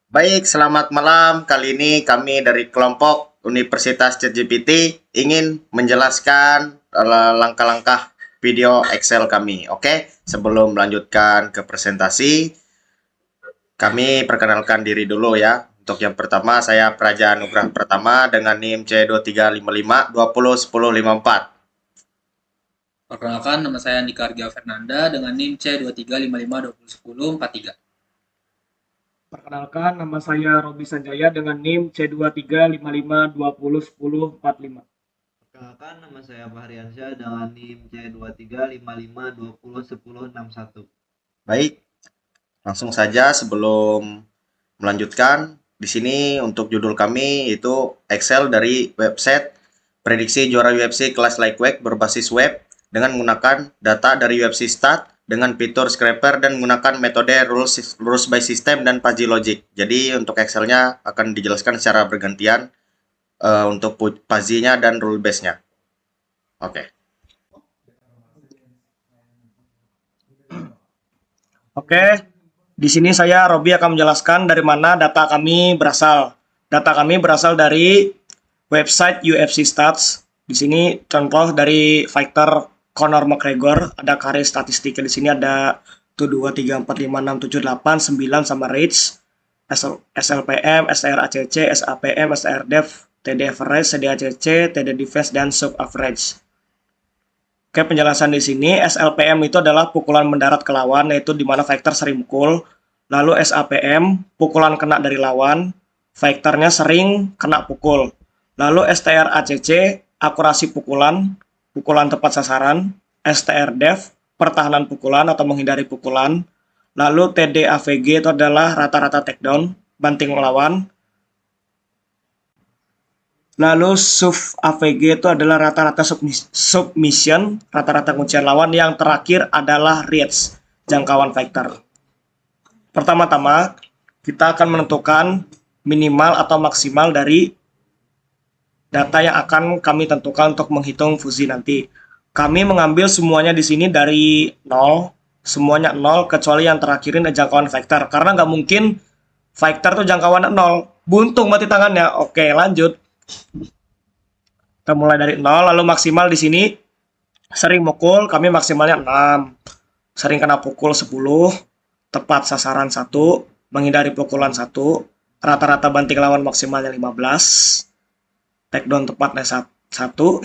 Baik, selamat malam. Kali ini kami dari kelompok Universitas ChatGPT ingin menjelaskan langkah-langkah video Excel kami. Oke, sebelum melanjutkan ke presentasi, kami perkenalkan diri dulu ya. Untuk yang pertama, saya Praja Nugrah Pertama dengan NIM C2355201054. Perkenalkan, nama saya Andika Argia Fernanda dengan NIM C2355201043. Perkenalkan, nama saya Robi Sanjaya dengan NIM C2355201045. Perkenalkan, nama saya Fahriansyah dengan NIM C2355201061. Baik, langsung saja sebelum melanjutkan. Di sini untuk judul kami itu Excel dari website prediksi juara UFC kelas Lightweight berbasis web dengan menggunakan data dari UFC Stat dengan fitur scraper dan menggunakan metode rules by system dan fuzzy logic. Jadi untuk Excel-nya akan dijelaskan secara bergantian untuk fuzzy-nya dan rule base-nya. Oke. Oke, di sini saya Robi akan menjelaskan dari mana data kami berasal. Data kami berasal dari website UFC Stats. Di sini contoh dari fighter Conor McGregor, ada karir statistiknya di sini ada 1 2 3 4 5 6 7 8 9 sama rates, SLPM, SRACC, SAPM, SRDEV, TD average, TDACC, TD defense dan sub average. Oke, penjelasan di sini SLPM itu adalah pukulan mendarat ke lawan, yaitu di mana fighter sering mukul. Lalu SAPM, pukulan kena dari lawan, fighternya sering kena pukul. Lalu STRACC, akurasi pukulan, pukulan tepat sasaran. STRDEV, pertahanan pukulan atau menghindari pukulan. Lalu TDAVG itu adalah rata-rata takedown, banting lawan. Lalu sub AVG itu adalah rata-rata submission, rata-rata kuncian lawan. Yang terakhir adalah reach, jangkauan fighter. Pertama-tama, kita akan menentukan minimal atau maksimal dari data yang akan kami tentukan untuk menghitung fusi nanti. Kami mengambil semuanya di sini dari 0, semuanya 0, kecuali yang terakhirin jangkauan fighter. Karena nggak mungkin fighter tuh jangkauan 0, buntung mati tangannya. Oke, lanjut. Kita mulai dari 0, lalu maksimal di sini sering mukul, kami maksimalnya 6. Sering kena pukul 10, tepat sasaran 1, menghindari pukulan 1, rata-rata banting lawan maksimalnya 15. Takedown tepatnya 1,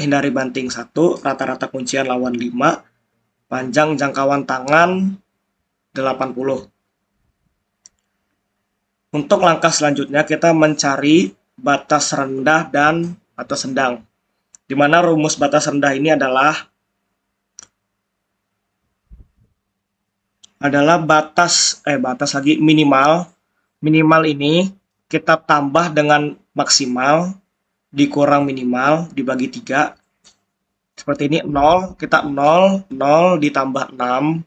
hindari banting 1, rata-rata kuncian lawan 5, panjang jangkauan tangan 80. Untuk langkah selanjutnya kita mencari batas rendah dan batas sedang. Di mana rumus batas rendah ini adalah batas lagi minimal. Minimal ini kita tambah dengan maksimal dikurang minimal dibagi 3. Seperti ini, 0, kita 0, 0 ditambah 6.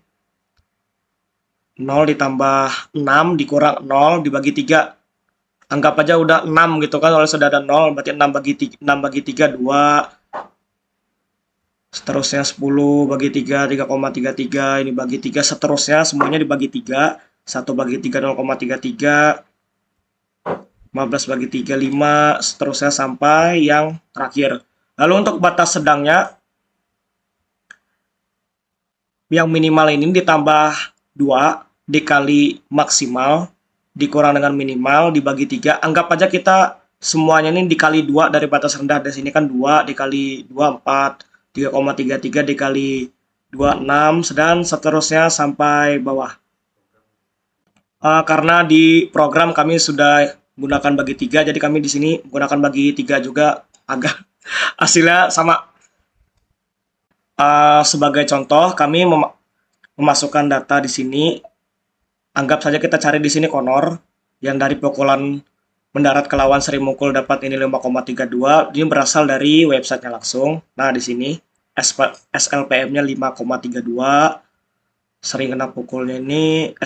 0 ditambah 6 dikurang 0 dibagi 3. Anggap aja udah 6 gitu kan, kalau sudah ada 0 berarti 6 bagi 3 2. Seterusnya 10 bagi 3 3,33, ini bagi 3, seterusnya semuanya dibagi 3. 1 bagi 3 0,33, 15 bagi 3 5, seterusnya sampai yang terakhir. Lalu untuk batas sedangnya, yang minimal ini ditambah 2 dikali maksimal dikurang dengan minimal dibagi 3. Anggap aja kita semuanya ini dikali 2 dari batas rendah. Di sini kan 2 dikali 2 4, 3,33 dikali 2 6, dan seterusnya sampai bawah. Karena di program kami sudah menggunakan bagi 3, jadi kami di sini menggunakan bagi 3 juga, agak hasilnya sama. Sebagai contoh, kami memasukkan data di sini. Anggap saja kita cari di sini Conor yang dari pukulan mendarat ke lawan sering mukul dapat ini 5,32. Ini berasal dari websitenya langsung. Nah, di sini SLPM-nya 5,32. Sering kena pukulnya ini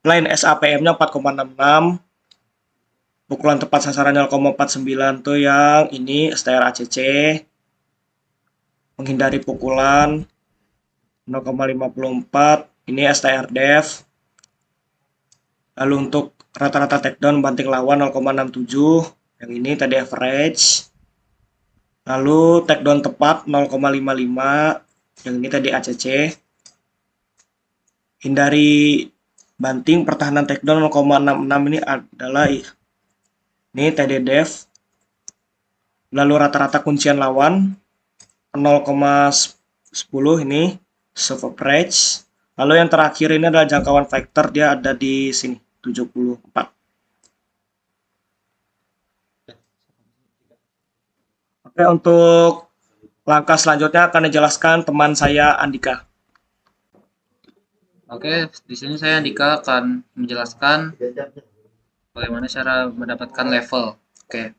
lain SAPM-nya 4,66. Pukulan tepat sasaran 0,49 tuh yang ini STRACC. Menghindari pukulan 0,54, ini STRDEV. Lalu untuk rata-rata takedown banting lawan 0,67, yang ini tadi average. Lalu takedown tepat 0,55, yang ini tadi ACC. Hindari banting pertahanan takedown 0,66, ini adalah ini TD def. Lalu rata-rata kuncian lawan 0,10, ini soft average. Lalu yang terakhir ini adalah jangkauan factor, dia ada di sini 74. Oke, untuk langkah selanjutnya akan dijelaskan teman saya Andika. Oke, di sini saya Andika akan menjelaskan bagaimana cara mendapatkan level. Oke,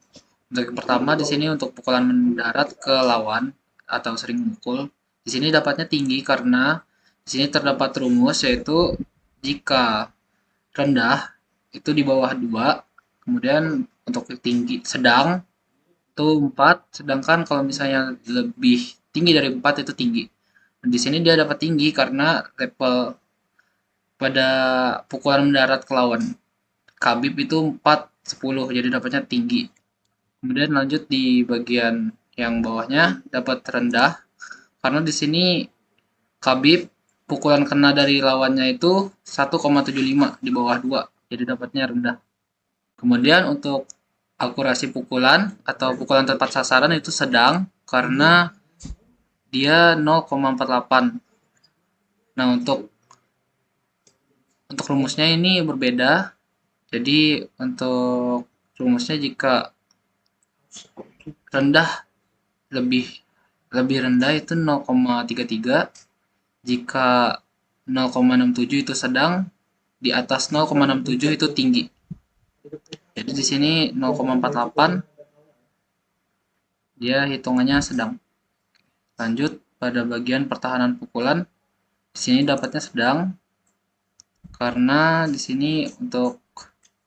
untuk yang pertama di sini untuk pukulan mendarat ke lawan atau sering mukul, di sini dapatnya tinggi karena di sini terdapat rumus yaitu jika rendah itu di bawah 2, kemudian untuk tinggi sedang itu 4, sedangkan kalau misalnya lebih tinggi dari 4 itu tinggi. Dan di sini dia dapat tinggi karena level pada pukulan mendarat ke lawan Khabib itu 4-10, jadi dapatnya tinggi. Kemudian lanjut di bagian yang bawahnya dapat rendah karena di sini Khabib pukulan kena dari lawannya itu 1,75 di bawah 2, jadi dapatnya rendah. Kemudian untuk akurasi pukulan atau pukulan tepat sasaran itu sedang karena dia 0,48. Nah, untuk rumusnya ini berbeda. Jadi untuk rumusnya jika rendah lebih rendah itu 0,33, jika 0,67 itu sedang, di atas 0,67 itu tinggi. Jadi di sini 0,48 dia hitungannya sedang. Lanjut pada bagian pertahanan pukulan, di sini dapatnya sedang karena di sini untuk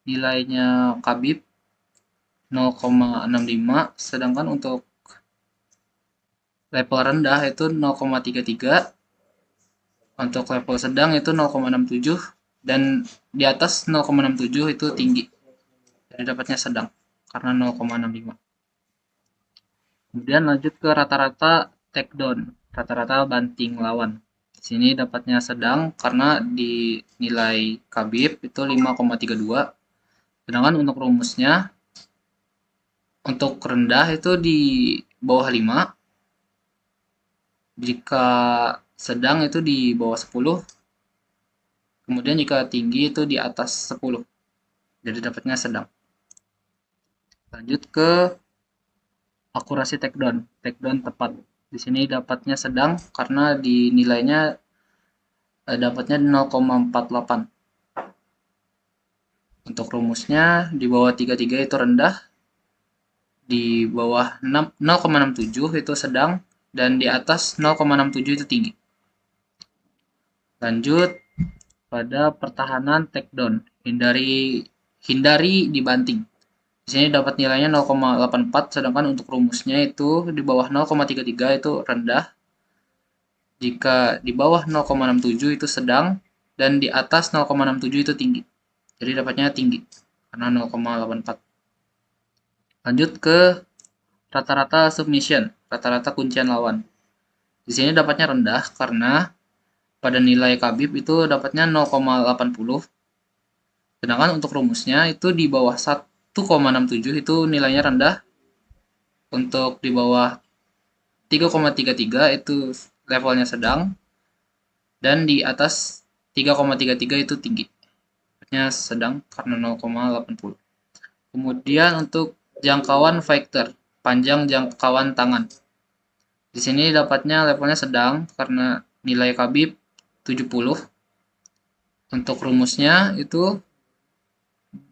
nilainya Khabib 0,65, sedangkan untuk level rendah itu 0,33, untuk level sedang itu 0,67, dan di atas 0,67 itu tinggi, jadi dapatnya sedang karena 0,65. Kemudian lanjut ke rata-rata takedown, rata-rata banting lawan. Di sini dapatnya sedang karena di nilai Khabib itu 5,32. Sedangkan untuk rumusnya untuk rendah itu di bawah 5. Jika sedang itu di bawah 10. Kemudian jika tinggi itu di atas 10. Jadi dapatnya sedang. Lanjut ke akurasi takedown, takedown tepat. Di sini dapatnya sedang karena di nilainya dapatnya 0,48. Untuk rumusnya di bawah 33 itu rendah, di bawah 0,67 itu sedang, dan di atas 0,67 itu tinggi. Lanjut pada pertahanan takedown, hindari dibanting. Di sini dapat nilainya 0,84, sedangkan untuk rumusnya itu di bawah 0,33 itu rendah, jika di bawah 0,67 itu sedang, dan di atas 0,67 itu tinggi. Jadi dapatnya tinggi karena 0,84. Lanjut ke rata-rata submission, rata-rata kuncian lawan. Di sini dapatnya rendah karena pada nilai Khabib itu dapatnya 0,80. Sedangkan untuk rumusnya itu di bawah 1,67 itu nilainya rendah. Untuk di bawah 3,33 itu levelnya sedang, dan di atas 3,33 itu tinggi. Dapatnya sedang karena 0,80. Kemudian untuk jangkauan fighter, panjang jangkauan tangan. Di sini dapatnya levelnya sedang karena nilai Khabib 70. Untuk rumusnya itu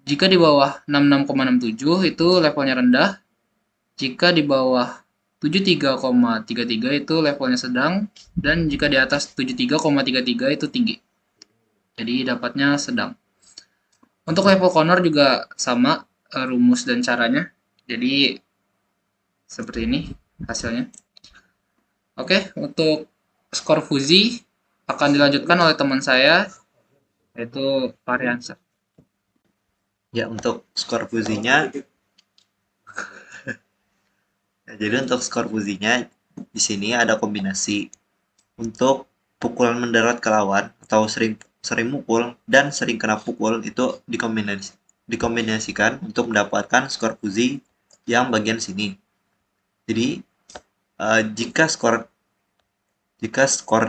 jika di bawah 66,67 itu levelnya rendah, jika di bawah 73,33 itu levelnya sedang, dan jika di atas 73,33 itu tinggi. Jadi dapatnya sedang. Untuk level corner juga sama rumus dan caranya. Jadi seperti ini hasilnya. Oke, untuk skor Fuzi akan dilanjutkan oleh teman saya, yaitu Fahriansyah. Ya, untuk skor fuzinya, jadi untuk skor fuzinya di sini ada kombinasi untuk pukulan mendarat ke lawan atau sering sering mukul dan sering kena pukul itu dikombinasikan untuk mendapatkan skor fuzi yang bagian sini. Jadi jika skor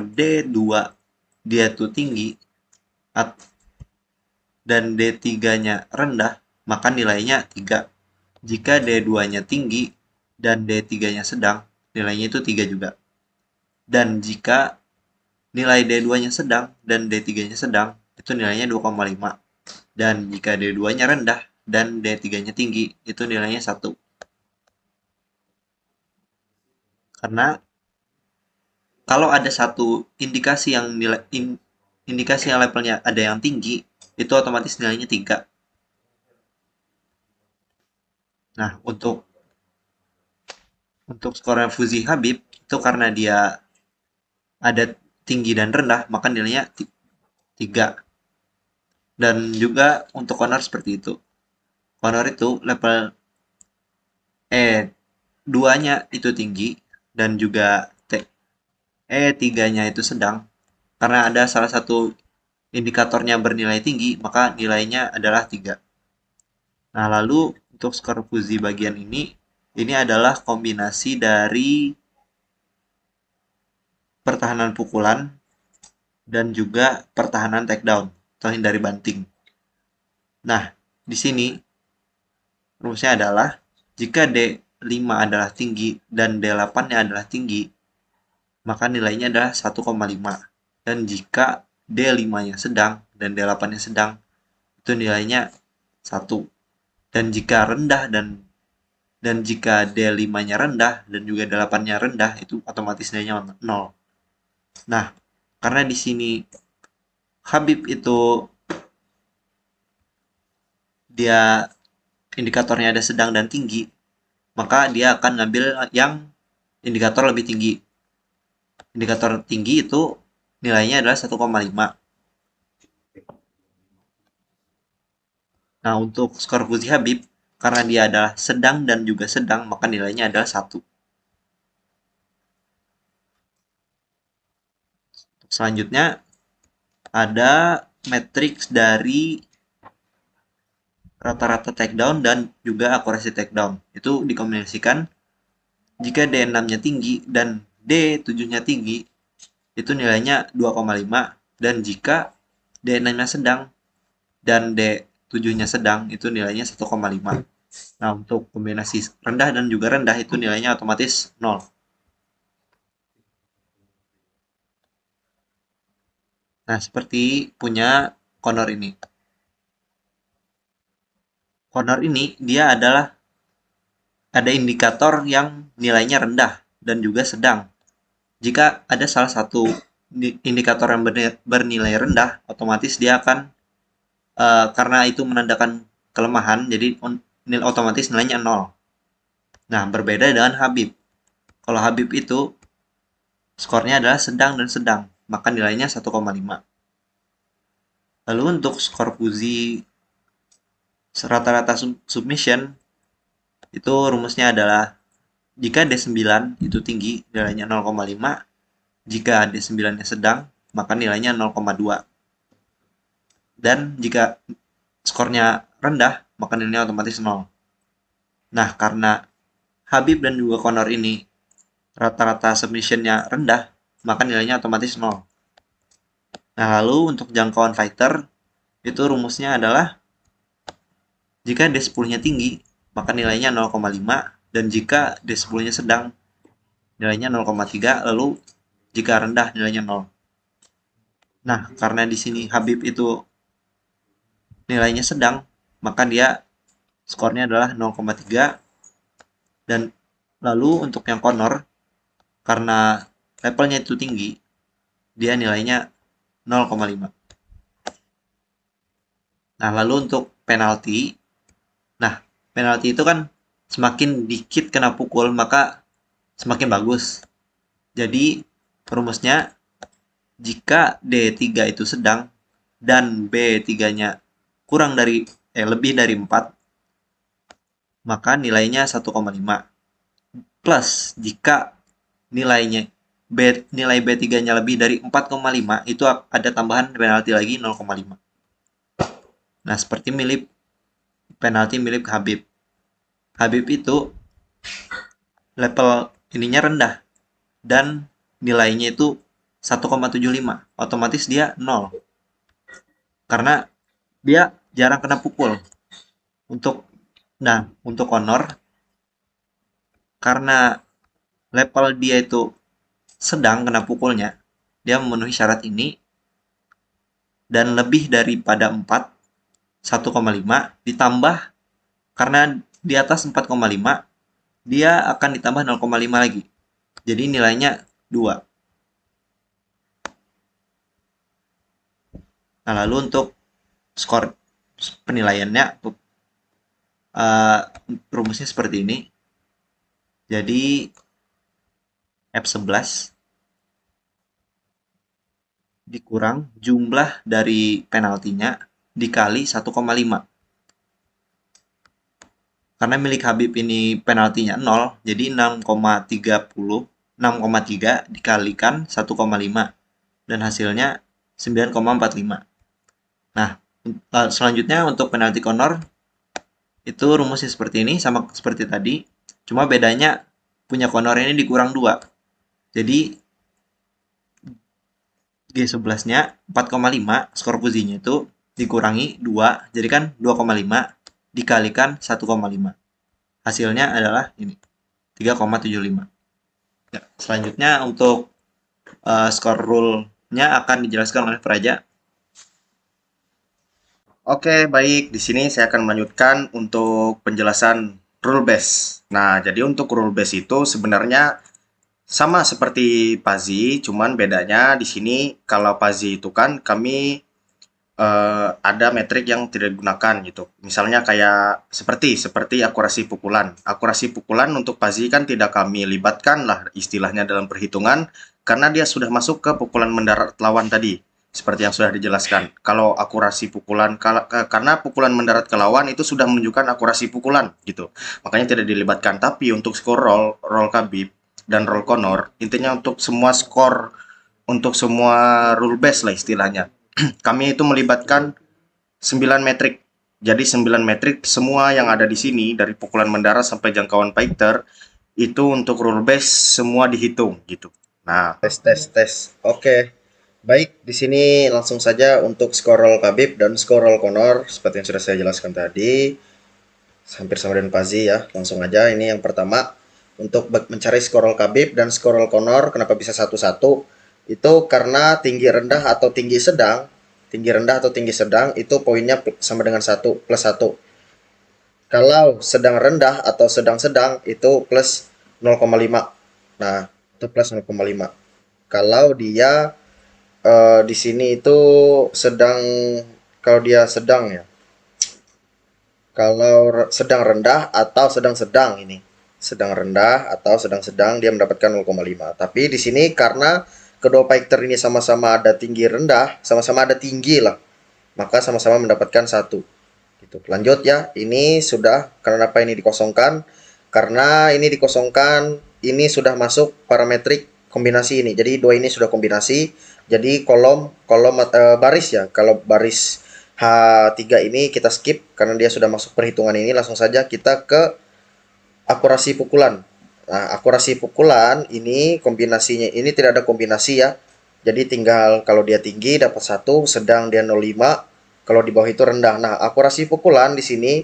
D2 dia tuh tinggi dan D3-nya rendah, maka nilainya 3. Jika D2-nya tinggi dan D3-nya sedang, nilainya itu 3 juga. Dan jika nilai D2-nya sedang dan D3-nya sedang, itu nilainya 2,5. Dan jika D2-nya rendah dan D3-nya tinggi, itu nilainya 1. Karena kalau ada satu indikasi yang indikasi yang levelnya ada yang tinggi, itu otomatis nilainya 3. Nah, untuk skornya Fuzi Habib itu karena dia ada tinggi dan rendah, maka nilainya 3. Dan juga untuk Honor seperti itu. Honor itu level 2-nya itu tinggi dan juga 3-nya itu sedang. Karena ada salah satu indikatornya bernilai tinggi, maka nilainya adalah 3. Nah, lalu untuk skor Fuzi bagian ini adalah kombinasi dari pertahanan pukulan dan juga pertahanan takedown atau hindari banting. Nah, di sini rumusnya adalah jika D5 adalah tinggi dan D8-nya adalah tinggi, maka nilainya adalah 1,5. Dan jika D5-nya sedang dan D8-nya sedang, itu nilainya 1. Dan jika rendah dan jika D5-nya rendah dan juga D8-nya rendah, itu otomatis nilainya 0. Nah, karena di sini Habib itu dia indikatornya ada sedang dan tinggi, maka dia akan ngambil yang indikator lebih tinggi. Indikator tinggi itu nilainya adalah 1,5. Nah, untuk skor Fuzi Habib, karena dia adalah sedang dan juga sedang, maka nilainya adalah 1. Selanjutnya, ada matriks dari rata-rata takedown dan juga akurasi takedown. Itu dikombinasikan jika D6-nya tinggi dan D7-nya tinggi, itu nilainya 2,5. Dan jika D6-nya sedang dan D7-nya sedang, itu nilainya 1,5. Nah, untuk kombinasi rendah dan juga rendah, itu nilainya otomatis 0. Nah, seperti punya Connor ini. Connor ini, dia adalah ada indikator yang nilainya rendah dan juga sedang. Jika ada salah satu indikator yang bernilai rendah, otomatis dia akan karena itu menandakan kelemahan, jadi otomatis nilainya 0. Nah, berbeda dengan Habib. Kalau Habib itu skornya adalah sedang dan sedang, maka nilainya 1,5. Lalu untuk skor Fuzi rata-rata submission, itu rumusnya adalah jika D9 itu tinggi, nilainya 0,5. Jika D9-nya sedang, maka nilainya 0,2. Dan jika skornya rendah, maka nilainya otomatis 0. Nah, karena Habib dan juga Connor ini rata-rata submissionnya rendah, maka nilainya otomatis 0. Nah, lalu untuk jangkauan fighter, itu rumusnya adalah jika D10-nya tinggi, maka nilainya 0,5. Dan jika D10-nya sedang, nilainya 0,3. Lalu jika rendah, nilainya 0. Nah, karena di sini Habib itu nilainya sedang, maka dia skornya adalah 0,3. Dan lalu untuk yang Connor, karena levelnya itu tinggi, dia nilainya 0,5. Nah, lalu untuk penalti, nah, penalti itu kan semakin dikit kena pukul, maka semakin bagus. Jadi, rumusnya, jika D3 itu sedang, dan B3-nya kurang dari lebih dari 4, maka nilainya 1,5. Plus jika nilai B3-nya lebih dari 4,5, itu ada tambahan penalti lagi 0,5. Nah, seperti penalti milik Habib. Habib itu level ininya rendah dan nilainya itu 1,75. Otomatis dia 0. Karena dia jarang kena pukul. Untuk honor, karena level dia itu sedang kena pukulnya, dia memenuhi syarat ini, dan lebih daripada 4, 1,5 ditambah, karena di atas 4,5 dia akan ditambah 0,5 lagi. Jadi nilainya 2. Nah, lalu untuk skor penilaiannya, rumusnya seperti ini. Jadi F11 dikurang jumlah dari penaltinya dikali 1,5. Karena milik Habib ini penaltinya 0, jadi 6,3 dikalikan 1,5 dan hasilnya 9,45. Nah, selanjutnya untuk penalti corner itu rumusnya seperti ini, sama seperti tadi, cuma bedanya punya corner ini dikurang 2. Jadi G11-nya 4,5, skor fuzinya itu dikurangi 2, jadi kan 2,5 dikalikan 1,5. Hasilnya adalah ini, 3,75. Ya, selanjutnya untuk skor rule-nya akan dijelaskan oleh Praja. Oke, baik. Di sini saya akan melanjutkan untuk penjelasan rule base. Nah, jadi untuk rule base itu sebenarnya sama seperti Pazi, cuman bedanya di sini kalau Pazi itu kan kami ada metrik yang tidak digunakan gitu. Misalnya kayak seperti akurasi pukulan. Akurasi pukulan untuk Pazi kan tidak kami libatkan lah istilahnya dalam perhitungan karena dia sudah masuk ke pukulan mendarat lawan tadi. Seperti yang sudah dijelaskan. Kalau akurasi pukulan karena pukulan mendarat ke lawan itu sudah menunjukkan akurasi pukulan gitu. Makanya tidak dilibatkan. Tapi untuk skor roll Khabib dan roll Conor, intinya untuk semua skor untuk semua rule base lah istilahnya. Kami itu melibatkan 9 metrik. Jadi 9 metrik semua yang ada di sini dari pukulan mendarat sampai jangkauan fighter itu untuk rule base semua dihitung gitu. Nah, tes. Oke. Baik, di sini langsung saja untuk skor roll Khabib dan skor roll Conor seperti yang sudah saya jelaskan tadi. Hampir sama dengan Pazi ya. Langsung aja ini yang pertama untuk mencari skor roll Khabib dan skor roll Conor kenapa bisa satu-satu? Itu karena tinggi rendah atau tinggi sedang itu poinnya sama dengan 1 plus 1. Kalau sedang rendah atau sedang-sedang itu plus 0,5. Nah, itu plus 0,5. Kalau dia di sini itu kalau dia sedang ya. Kalau sedang rendah atau sedang-sedang ini. Sedang rendah atau sedang-sedang dia mendapatkan 0,5. Tapi di sini karena kedua fighter ini sama-sama ada tinggi rendah, sama-sama ada tinggi lah. Maka sama-sama mendapatkan 1. Gitu. Lanjut ya. Ini sudah kenapa ini dikosongkan? Karena ini dikosongkan, ini sudah masuk parametrik kombinasi ini. Jadi dua ini sudah kombinasi. Jadi kolom baris ya. Kalau baris H3 ini kita skip karena dia sudah masuk perhitungan ini. Langsung saja kita ke akurasi pukulan. Nah, akurasi pukulan ini kombinasinya ini tidak ada kombinasi ya. Jadi tinggal kalau dia tinggi dapat 1, sedang dia 0,5, kalau di bawah itu rendah. Nah, akurasi pukulan di sini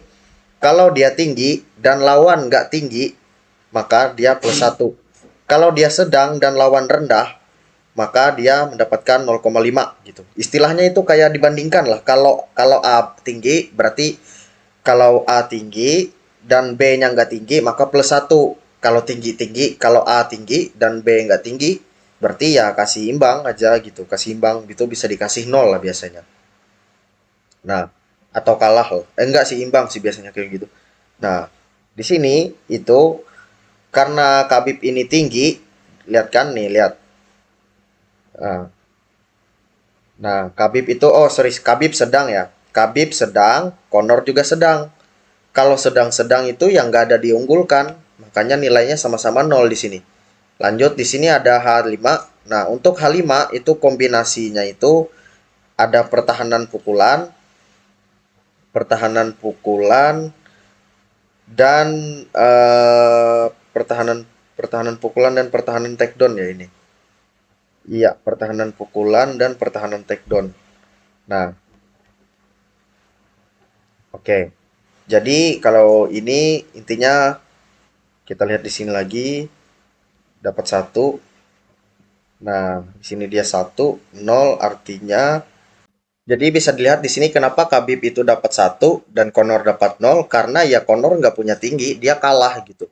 kalau dia tinggi dan lawan nggak tinggi, maka dia plus 1. Kalau dia sedang dan lawan rendah, maka dia mendapatkan 0,5 gitu. Istilahnya itu kayak dibandingkan lah. Kalau A tinggi berarti kalau A tinggi dan B-nya nggak tinggi maka plus 1. Kalau tinggi, kalau A tinggi dan B nggak tinggi berarti ya kasih imbang aja gitu. Kasih imbang itu bisa dikasih 0 lah biasanya. Nah, atau kalah loh. Enggak sih, imbang sih biasanya kayak gitu. Nah, di sini itu karena Khabib ini tinggi, lihat kan nih, lihat. Nah, Khabib itu Khabib sedang ya. Khabib sedang, Conor juga sedang. Kalau sedang-sedang itu yang nggak ada diunggulkan, makanya nilainya sama-sama 0 di sini. Lanjut, di sini ada H5. Nah, untuk H5 itu kombinasinya itu ada pertahanan pukulan dan pertahanan pertahanan pukulan dan pertahanan takedown ya ini. Iya, pertahanan pukulan dan pertahanan takedown. Nah, oke. Jadi kalau ini intinya kita lihat di sini lagi dapat satu. Nah, di sini dia 1, 0 artinya jadi bisa dilihat di sini kenapa Khabib itu dapat 1 dan Conor dapat 0 karena ya Conor nggak punya tinggi, dia kalah gitu.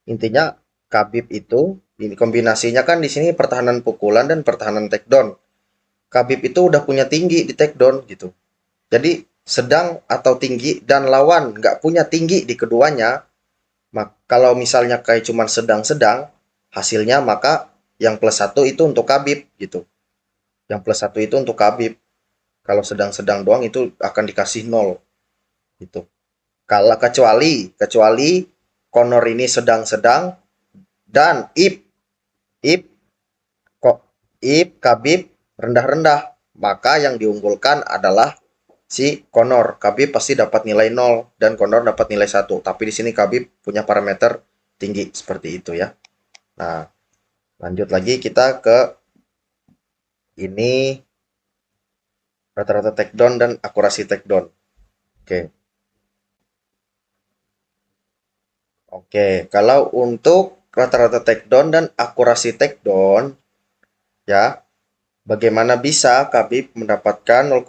Intinya Khabib itu ini kombinasinya kan di sini pertahanan pukulan dan pertahanan takedown. Khabib itu udah punya tinggi di takedown gitu. Jadi sedang atau tinggi dan lawan nggak punya tinggi di keduanya, kalau misalnya kayak cuman sedang-sedang hasilnya maka yang +1 itu untuk Khabib gitu. Yang +1 itu untuk Khabib. Kalau sedang-sedang doang itu akan dikasih 0 gitu. Kalau kecuali Conor ini sedang-sedang dan if Khabib rendah-rendah, maka yang diunggulkan adalah si Conor. Khabib pasti dapat nilai 0 dan Conor dapat nilai 1. Tapi di sini Khabib punya parameter tinggi seperti itu ya. Nah, lanjut lagi kita ke ini rata-rata takedown dan akurasi takedown. Oke. Oke, kalau untuk rata-rata takedown dan akurasi takedown ya, bagaimana bisa Khabib mendapatkan 0,5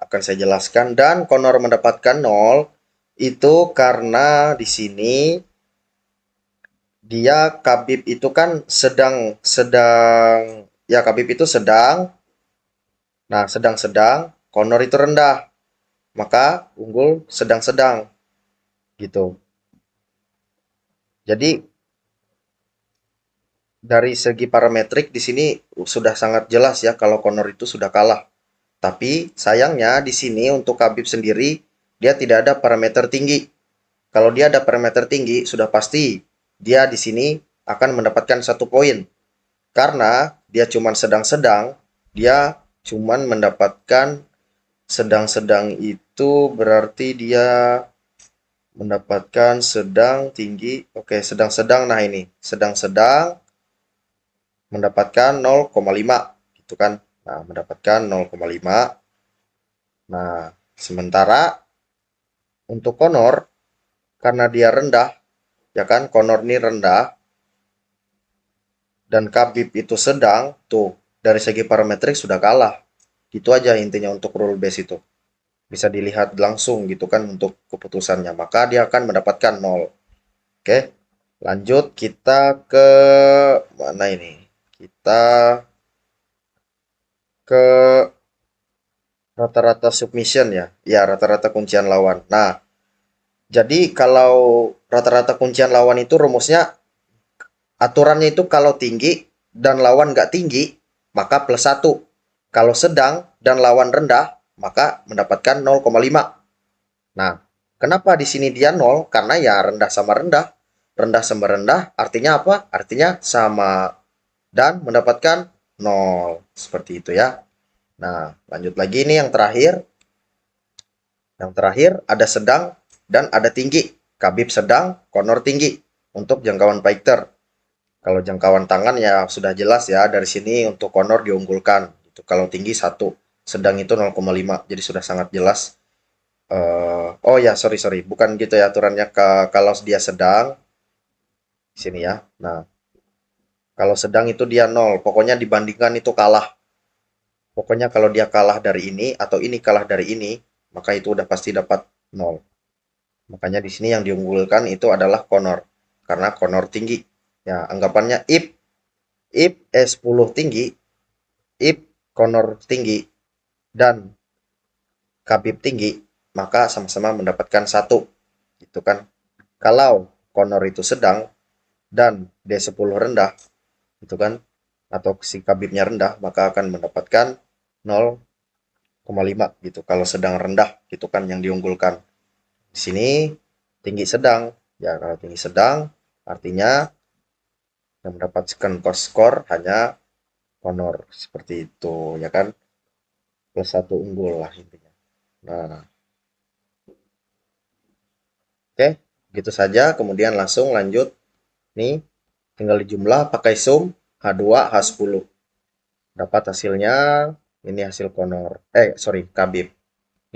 akan saya jelaskan dan Conor mendapatkan 0 itu karena di sini dia Khabib itu kan sedang ya Khabib itu sedang. Nah, sedang-sedang, Conor itu rendah. Maka unggul sedang-sedang gitu. Jadi dari segi parametrik di sini sudah sangat jelas ya kalau Conor itu sudah kalah. Tapi sayangnya di sini untuk Khabib sendiri dia tidak ada parameter tinggi. Kalau dia ada parameter tinggi sudah pasti dia di sini akan mendapatkan 1 poin. Karena dia cuman sedang-sedang, dia cuman mendapatkan sedang-sedang itu berarti dia mendapatkan sedang tinggi. Oke, sedang-sedang. Nah, ini sedang-sedang mendapatkan 0,5 gitu kan. Nah, mendapatkan 0,5. Nah, sementara untuk Conor karena dia rendah, ya kan? Conor ini rendah dan Khabib itu sedang, tuh dari segi parametrik sudah kalah. Gitu aja intinya untuk rule base itu. Bisa dilihat langsung gitu kan untuk keputusannya. Maka dia akan mendapatkan 0. Oke, lanjut kita ke mana ini? Kita ke rata-rata submission ya. Ya, rata-rata kuncian lawan. Nah, jadi kalau rata-rata kuncian lawan itu rumusnya aturannya itu kalau tinggi dan lawan nggak tinggi, maka +1. Kalau sedang dan lawan rendah, maka mendapatkan 0,5. Nah, kenapa di sini dia 0? Karena ya rendah sama rendah. Rendah sama rendah artinya apa? Artinya sama dan mendapatkan 0. Seperti itu ya. Nah, lanjut lagi ini yang terakhir. Yang terakhir ada sedang dan ada tinggi. Khabib sedang, Conor tinggi untuk jangkauan fighter. Kalau jangkauan tangan ya sudah jelas ya dari sini untuk Conor diunggulkan. Itu kalau tinggi 1, sedang itu 0,5. Jadi sudah sangat jelas. Oh ya, sorry, bukan gitu ya aturannya. Kalau dia sedang di sini ya. Nah, kalau sedang itu dia 0. Pokoknya dibandingkan itu kalah. Pokoknya kalau dia kalah dari ini atau ini kalah dari ini, maka itu udah pasti dapat 0. Makanya di sini yang diunggulkan itu adalah Conor karena Conor tinggi. Ya, anggapannya if E10 tinggi, if Conor tinggi dan Khabib tinggi, maka sama-sama mendapatkan 1. Gitu kan. Kalau Conor itu sedang dan D10 rendah, gitu kan, atau si Khabibnya rendah, maka akan mendapatkan 0 gitu. Kalau sedang rendah gitu kan yang diunggulkan. Di sini tinggi sedang. Ya, kalau tinggi sedang artinya yang mendapatkan skor hanya honor seperti itu ya kan. Plus 1 unggul lah intinya. Nah, oke, gitu saja. Kemudian langsung lanjut nih, tinggal dijumlah pakai sum H2 H10. Dapat hasilnya ini hasil Connor. Sorry, Khabib.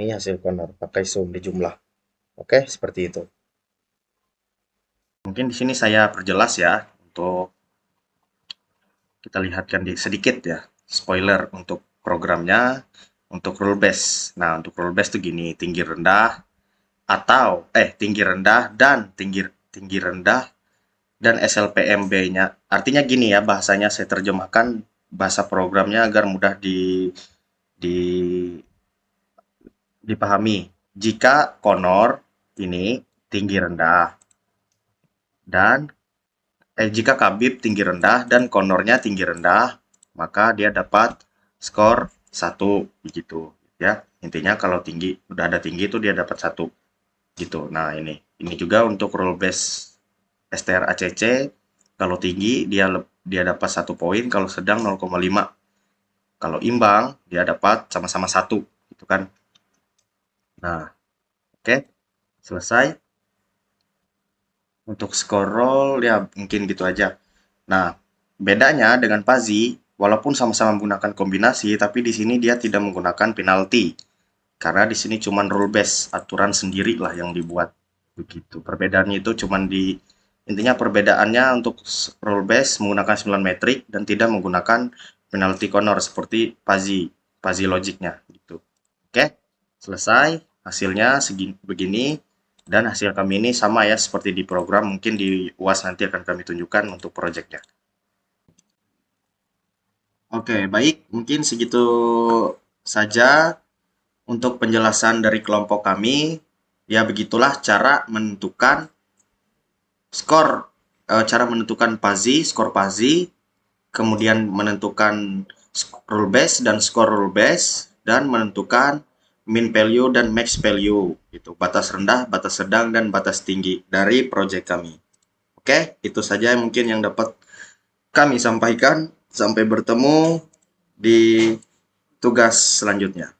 Ini hasil Connor pakai sum dijumlah. Oke, seperti itu. Mungkin di sini saya perjelas ya untuk kita lihatkan sedikit ya spoiler untuk programnya untuk rule base. Nah, untuk rule base itu gini, tinggi rendah atau tinggi rendah dan tinggi rendah dan SLPMB-nya. Artinya gini ya, bahasanya saya terjemahkan bahasa programnya agar mudah di dipahami. Jika Connor ini tinggi rendah dan jika Khabib tinggi rendah dan Connornya tinggi rendah, maka dia dapat skor 1 begitu ya. Intinya kalau tinggi udah ada tinggi itu dia dapat 1 gitu. Nah, ini juga untuk rule base STR ACC, kalau tinggi dia dapat 1 poin, kalau sedang 0,5. Kalau imbang dia dapat sama-sama 1 gitu kan. Nah, oke. Selesai. Untuk scroll ya mungkin gitu aja. Nah, bedanya dengan Pazi, walaupun sama-sama menggunakan kombinasi, tapi di sini dia tidak menggunakan penalti. Karena di sini cuma rule base, aturan sendiri lah yang dibuat. Begitu. Perbedaannya itu cuma intinya perbedaannya untuk rule base menggunakan 9 metrik dan tidak menggunakan penalti Connor seperti Pazi logiknya gitu. Oke, selesai. Hasilnya begini. Dan hasil kami ini sama ya seperti di program, mungkin di UAS nanti akan kami tunjukkan untuk proyeknya. Oke, baik, mungkin segitu saja untuk penjelasan dari kelompok kami. Ya begitulah cara menentukan skor, cara menentukan skor Pazi, kemudian menentukan rule base dan skor rule base, dan menentukan min value dan max value itu batas rendah, batas sedang dan batas tinggi dari project kami. Oke, itu saja mungkin yang dapat kami sampaikan. Sampai bertemu di tugas selanjutnya.